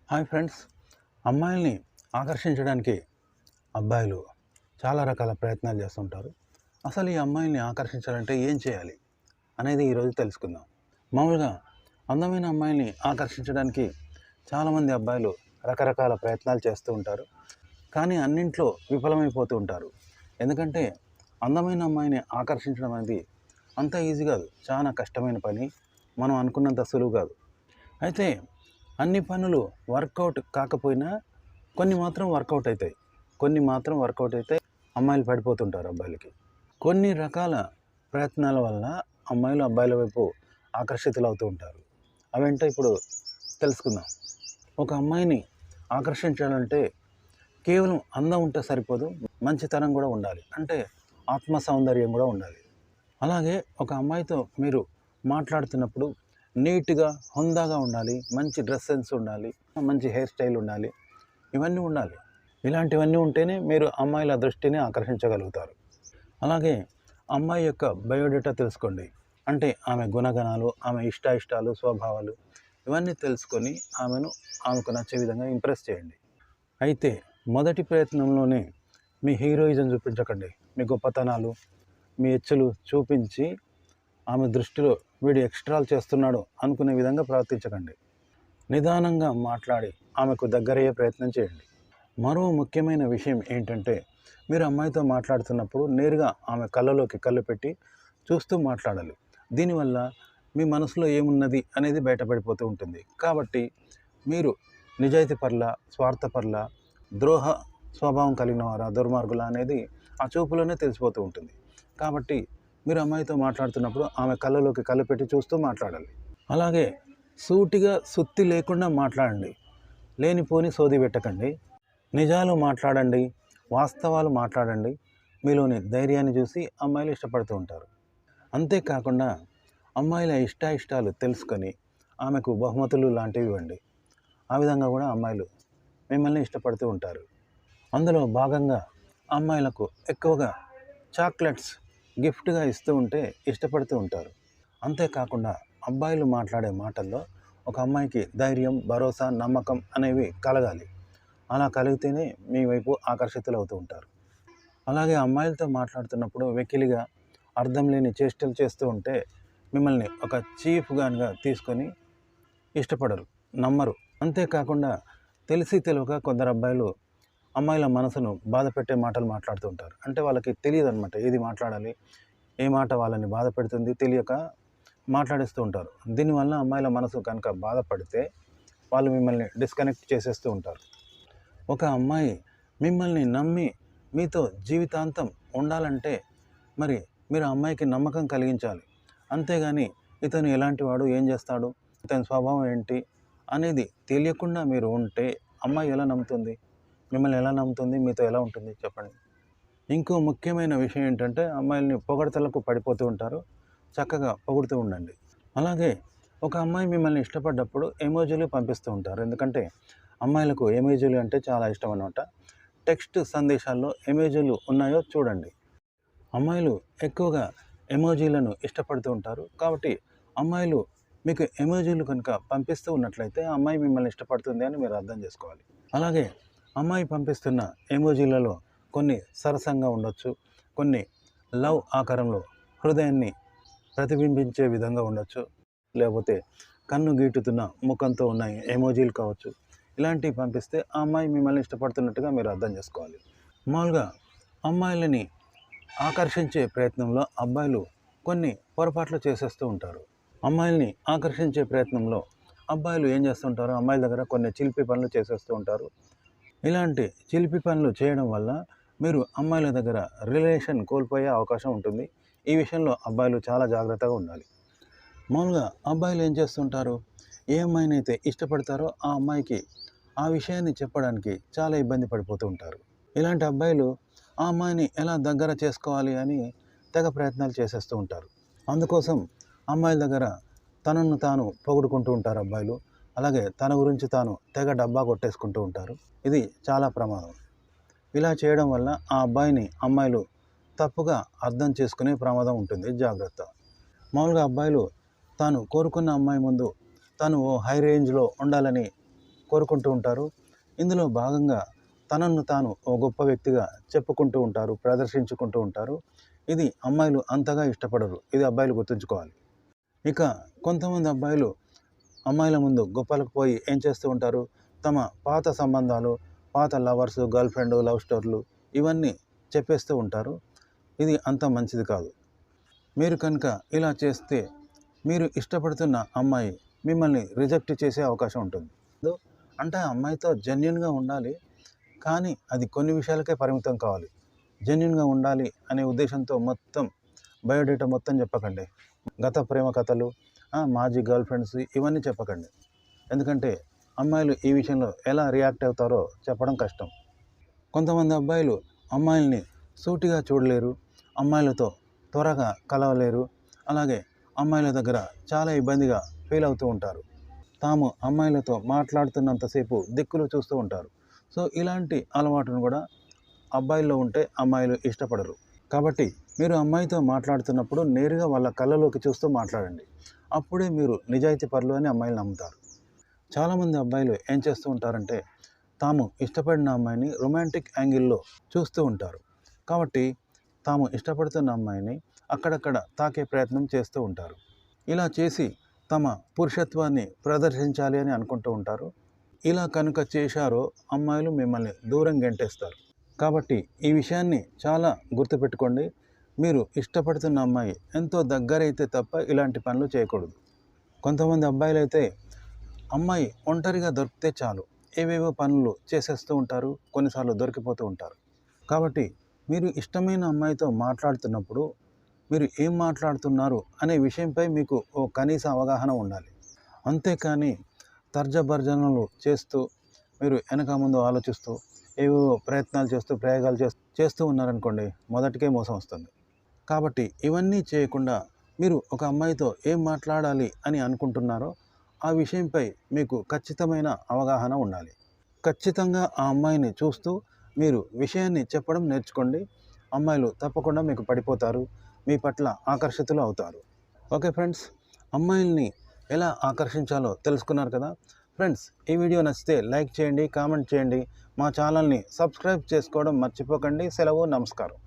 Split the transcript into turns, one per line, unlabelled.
Hi friends, అమ్మాయిల్ని ఆకర్షించడానికి అబ్బాయిలు చాలా రకాల ప్రయత్నాలు చేస్తుంటారు. అసలు ఈ అమ్మాయిల్ని ఆకర్షించాలంటే ఏం చేయాలి అనేది ఈరోజు తెలుసుకుందాం. మామూలుగా అందమైన అమ్మాయిల్ని ఆకర్షించడానికి చాలామంది అబ్బాయిలు రకరకాల ప్రయత్నాలు చేస్తూ ఉంటారు. కానీ అన్నింట్లో విఫలమైపోతూ ఉంటారు. ఎందుకంటే అందమైన అమ్మాయిని ఆకర్షించడం అనేది అంత ఈజీ కాదు, చాలా కష్టమైన పని. మనం అనుకున్నంత సులువు కాదు. అయితే అన్ని పనులు వర్కౌట్ కాకపోయినా కొన్ని మాత్రం వర్కౌట్ అవుతాయి. అమ్మాయిలు పడిపోతుంటారు అబ్బాయిలకి. కొన్ని రకాల ప్రయత్నాల వల్ల అమ్మాయిలు అబ్బాయిల వైపు ఆకర్షితులు అవుతూ ఉంటారు. అవేంటో ఇప్పుడు తెలుసుకుందాం. ఒక అమ్మాయిని ఆకర్షించాలంటే కేవలం అందం ఉంటే సరిపోదు, మంచితనం కూడా ఉండాలి. అంటే ఆత్మ సౌందర్యం కూడా ఉండాలి. అలాగే ఒక అమ్మాయితో మీరు మాట్లాడుతున్నప్పుడు నీట్గా హుందాగా ఉండాలి, మంచి డ్రెస్ సెన్స్ ఉండాలి, మంచి హెయిర్ స్టైల్ ఉండాలి, ఇవన్నీ ఉండాలి. ఇలాంటివన్నీ ఉంటేనే మీరు అమ్మాయిల దృష్టిని ఆకర్షించగలుగుతారు. అలాగే అమ్మాయి యొక్క బయోడేటా తెలుసుకోండి. అంటే ఆమె గుణగణాలు, ఆమె ఇష్టాయిష్టాలు, స్వభావాలు ఇవన్నీ తెలుసుకొని ఆమెకు నచ్చే విధంగా ఇంప్రెస్ చేయండి. అయితే మొదటి ప్రయత్నంలోనే మీ హీరోయిజం చూపించకండి. మీ గొప్పతనాలు, మీ ఎచ్చులు చూపించి ఆమె దృష్టిలో వీడు ఎక్స్ట్రాలు చేస్తున్నాడు అనుకునే విధంగా ప్రవర్తించకండి. నిదానంగా మాట్లాడి ఆమెకు దగ్గరయ్యే ప్రయత్నం చేయండి. మరో ముఖ్యమైన విషయం ఏంటంటే, మీరు అమ్మాయితో మాట్లాడుతున్నప్పుడు నేరుగా ఆమె కళ్ళలోకి కళ్ళు పెట్టి చూస్తూ మాట్లాడాలి. దీనివల్ల మీ మనసులో ఏమున్నది అనేది బయటపడిపోతూ ఉంటుంది. కాబట్టి మీరు నిజాయితీ పర్ల, స్వార్థపర్ల, ద్రోహ స్వభావం కలిగిన వారా, దుర్మార్గుల అనేది ఆ చూపులోనే తెలిసిపోతూ ఉంటుంది. కాబట్టి మీరు అమ్మాయితో మాట్లాడుతున్నప్పుడు ఆమె కళ్ళలోకి కళ్ళు పెట్టి చూస్తూ మాట్లాడాలి. అలాగే సూటిగా సుత్తి లేకుండా మాట్లాడండి. లేనిపోని సోది పెట్టకండి. నిజాలు మాట్లాడండి, వాస్తవాలు మాట్లాడండి. మీలోని ధైర్యాన్ని చూసి అమ్మాయిలు ఇష్టపడుతూ ఉంటారు. అంతేకాకుండా అమ్మాయిల ఇష్టాయిష్టాలు తెలుసుకొని ఆమెకు బహుమతులు లాంటివి ఇవ్వండి. ఆ విధంగా కూడా అమ్మాయిలు మిమ్మల్ని ఇష్టపడుతూ ఉంటారు. అందులో భాగంగా అమ్మాయిలకు ఎక్కువగా చాక్లెట్స్ గిఫ్ట్గా ఇస్తూ ఉంటే ఇష్టపడుతూ ఉంటారు. అంతేకాకుండా అబ్బాయిలు మాట్లాడే మాటల్లో ఒక అమ్మాయికి ధైర్యం, భరోసా, నమ్మకం అనేవి కలగాలి. అలా కలిగితేనే మీ వైపు ఆకర్షితులు అవుతూ ఉంటారు. అలాగే అమ్మాయిలతో మాట్లాడుతున్నప్పుడు వెకిలిగా అర్థం లేని చేష్టలు చేస్తూ ఉంటే మిమ్మల్ని ఒక చీఫ్ గాన్గా తీసుకొని ఇష్టపడరు, నమ్మరు. అంతేకాకుండా తెలిసి తెలియక కొందరు అబ్బాయిలు అమ్మాయిల మనసును బాధ పెట్టే మాటలు మాట్లాడుతూ ఉంటారు. అంటే వాళ్ళకి తెలియదు అనమాట, ఏది మాట్లాడాలి, ఏ మాట వాళ్ళని బాధ పెడుతుంది తెలియక మాట్లాడేస్తూ ఉంటారు. దీనివల్ల అమ్మాయిల మనసు కనుక బాధపడితే వాళ్ళు మిమ్మల్ని డిస్కనెక్ట్ చేసేస్తూ ఉంటారు. ఒక అమ్మాయి మిమ్మల్ని నమ్మి మీతో జీవితాంతం ఉండాలంటే మరి మీరు ఆ అమ్మాయికి నమ్మకం కలిగించాలి. అంతేగాని ఇతను ఎలాంటి వాడు, ఏం చేస్తాడు, ఇతని స్వభావం ఏంటి అనేది తెలియకుండా మీరు ఉంటే అమ్మాయి ఎలా నమ్ముతుంది? మిమ్మల్ని ఎలా నమ్ముతుంది? మీతో ఎలా ఉంటుంది చెప్పండి. ఇంకో ముఖ్యమైన విషయం ఏంటంటే, అమ్మాయిల్ని పొగడతలకు పడిపోతూ ఉంటారు. చక్కగా పొగుడుతూ ఉండండి. అలాగే ఒక అమ్మాయి మిమ్మల్ని ఇష్టపడ్డప్పుడు ఎమోజీలు పంపిస్తూ ఉంటారు. ఎందుకంటే అమ్మాయిలకు ఎమోజీలు అంటే చాలా ఇష్టం అన్నమాట. టెక్స్ట్ సందేశాల్లో ఎమోజీలు ఉన్నాయో చూడండి. అమ్మాయిలు ఎక్కువగా ఎమోజీలను ఇష్టపడుతూ ఉంటారు. కాబట్టి అమ్మాయిలు మీకు ఎమోజీలు కనుక పంపిస్తూ ఉన్నట్లయితే ఆ అమ్మాయి మిమ్మల్ని ఇష్టపడుతుంది అని మీరు అర్థం చేసుకోవాలి. అలాగే అమ్మాయి పంపిస్తున్న ఎమోజీలలో కొన్ని సరసంగా ఉండొచ్చు, కొన్ని లవ్ ఆకారంలో హృదయాన్ని ప్రతిబింబించే విధంగా ఉండొచ్చు, లేకపోతే కన్ను గీటుతున్న ముఖంతో ఉన్న ఎమోజీలు కావచ్చు. ఇలాంటివి పంపిస్తే ఆ అమ్మాయి మిమ్మల్ని ఇష్టపడుతున్నట్టుగా మీరు అర్థం చేసుకోవాలి. మామూలుగా అమ్మాయిలని ఆకర్షించే ప్రయత్నంలో అబ్బాయిలు కొన్ని పొరపాట్లు చేసేస్తూ ఉంటారు. అమ్మాయిల్ని ఆకర్షించే ప్రయత్నంలో అబ్బాయిలు ఏం చేస్తుంటారు, అమ్మాయిల దగ్గర కొన్ని చిలిపి పనులు చేసేస్తూ ఉంటారు. ఇలాంటి చిలిపి పనులు చేయడం వల్ల మీరు అమ్మాయిల దగ్గర రిలేషన్ కోల్పోయే అవకాశం ఉంటుంది. ఈ విషయంలో అబ్బాయిలు చాలా జాగ్రత్తగా ఉండాలి. మామూలుగా అబ్బాయిలు ఏం చేస్తుంటారు, ఏ అమ్మాయినైతే ఇష్టపడతారో ఆ అమ్మాయికి ఆ విషయాన్ని చెప్పడానికి చాలా ఇబ్బంది పడిపోతూ ఉంటారు. ఇలాంటి అబ్బాయిలు ఆ అమ్మాయిని ఎలా దగ్గర చేసుకోవాలి అని తెగ ప్రయత్నాలు చేసేస్తూ ఉంటారు. అందుకోసం అమ్మాయిల దగ్గర తనను తాను పొగుడుకుంటూ ఉంటారు అబ్బాయిలు. అలాగే తన గురించి తాను తెగ డబ్బా కొట్టేసుకుంటూ ఉంటారు. ఇది చాలా ప్రమాదం. ఇలా చేయడం వల్ల ఆ అబ్బాయిని అమ్మాయిలు తప్పుగా అర్థం చేసుకునే ప్రమాదం ఉంటుంది, జాగ్రత్త. మామూలుగా అబ్బాయిలు తాను కోరుకున్న అమ్మాయి ముందు తను హై రేంజ్లో ఉండాలని కోరుకుంటూ ఉంటారు. ఇందులో భాగంగా తనను తాను ఓ గొప్ప వ్యక్తిగా చెప్పుకుంటూ ఉంటారు, ప్రదర్శించుకుంటూ ఉంటారు. ఇది అమ్మాయిలు అంతగా ఇష్టపడరు. ఇది అబ్బాయిలు గుర్తుంచుకోవాలి. ఇక కొంతమంది అబ్బాయిలు అమ్మాయిల ముందు గొప్పలకు పోయి ఏం చేస్తూ ఉంటారు, తమ పాత సంబంధాలు, పాత లవర్స్, గర్ల్ ఫ్రెండ్, లవ్ స్టోరీలు ఇవన్నీ చెప్పేస్తూ ఉంటారు. ఇది అంత మంచిది కాదు. మీరు కనుక ఇలా చేస్తే మీరు ఇష్టపడుతున్న అమ్మాయి మిమ్మల్ని రిజెక్ట్ చేసే అవకాశం ఉంటుంది. అంటే ఆ అమ్మాయితో జెన్యున్గా ఉండాలి, కానీ అది కొన్ని విషయాలకే పరిమితం కావాలి. జెన్యున్గా ఉండాలి అనే ఉద్దేశంతో మొత్తం బయోడేటా మొత్తం చెప్పకండి. గత ప్రేమ కథలు, మాజీ గర్ల్ ఫ్రెండ్స్ ఇవన్నీ చెప్పకండి. ఎందుకంటే అమ్మాయిలు ఈ విషయంలో ఎలా రియాక్ట్ అవుతారో చెప్పడం కష్టం. కొంతమంది అబ్బాయిలు అమ్మాయిల్ని సూటిగా చూడలేరు, అమ్మాయిలతో త్వరగా కలవలేరు, అలాగే అమ్మాయిల దగ్గర చాలా ఇబ్బందిగా ఫీల్ అవుతూ ఉంటారు. తాము అమ్మాయిలతో మాట్లాడుతున్నంతసేపు దిక్కులు చూస్తూ ఉంటారు. సో ఇలాంటి అలవాటును కూడా అబ్బాయిల్లో ఉంటే అమ్మాయిలు ఇష్టపడరు. కాబట్టి మీరు అమ్మాయితో మాట్లాడుతున్నప్పుడు నేరుగా వాళ్ళ కళ్ళలోకి చూస్తూ మాట్లాడండి. అప్పుడే మీరు నిజాయితీ పరులు అని అమ్మాయిలు నమ్ముతారు. చాలామంది అబ్బాయిలు ఏం చేస్తూ ఉంటారంటే తాము ఇష్టపడిన అమ్మాయిని రొమాంటిక్ యాంగిల్లో చూస్తూ ఉంటారు. కాబట్టి తాము ఇష్టపడుతున్న అమ్మాయిని అక్కడక్కడ తాకే ప్రయత్నం చేస్తూ ఉంటారు. ఇలా చేసి తమ పురుషత్వాన్ని ప్రదర్శించాలి అని అనుకుంటూ ఉంటారు. ఇలా కనుక చేశారో అమ్మాయిలు మిమ్మల్ని దూరం గెంటేస్తారు. కాబట్టి ఈ విషయాన్ని చాలా గుర్తుపెట్టుకోండి. మీరు ఇష్టపడుతున్న అమ్మాయి ఎంతో దగ్గరైతే తప్ప ఇలాంటి పనులు చేయకూడదు. కొంతమంది అబ్బాయిలు అయితే అమ్మాయి ఒంటరిగా దొరికితే చాలు ఏవేవో పనులు చేసేస్తూ ఉంటారు, కొన్నిసార్లు దొరికిపోతూ ఉంటారు. కాబట్టి మీరు ఇష్టమైన అమ్మాయితో మాట్లాడుతున్నప్పుడు మీరు ఏం మాట్లాడుతున్నారు అనే విషయంపై మీకు ఓ కనీస అవగాహన ఉండాలి. అంతేకాని తర్జభర్జనలు చేస్తూ మీరు వెనక ముందు ఆలోచిస్తూ ఏవో ప్రయత్నాలు చేస్తూ ప్రయోగాలు చేస్తూ ఉన్నారనుకోండి, మొదటికే మోసం వస్తుంది. కాబట్టి ఇవన్నీ చేయకుండా మీరు ఒక అమ్మాయితో ఏం మాట్లాడాలి అని అనుకుంటున్నారో ఆ విషయంపై మీకు ఖచ్చితమైన అవగాహన ఉండాలి. ఖచ్చితంగా ఆ అమ్మాయిని చూస్తూ మీరు విషయాన్ని చెప్పడం నేర్చుకోండి. అమ్మాయిలు తప్పకుండా మీకు పడిపోతారు, మీ పట్ల ఆకర్షితులు అవుతారు. ఓకే ఫ్రెండ్స్, అమ్మాయిల్ని ఎలా ఆకర్షించాలో తెలుసుకున్నారు కదా. ఫ్రెండ్స్, ఈ వీడియో నచ్చితే లైక్ చేయండి, కామెంట్ చేయండి, మా ఛానల్ని సబ్స్క్రైబ్ చేసుకోవడం మర్చిపోకండి. సెలవు, నమస్కారం.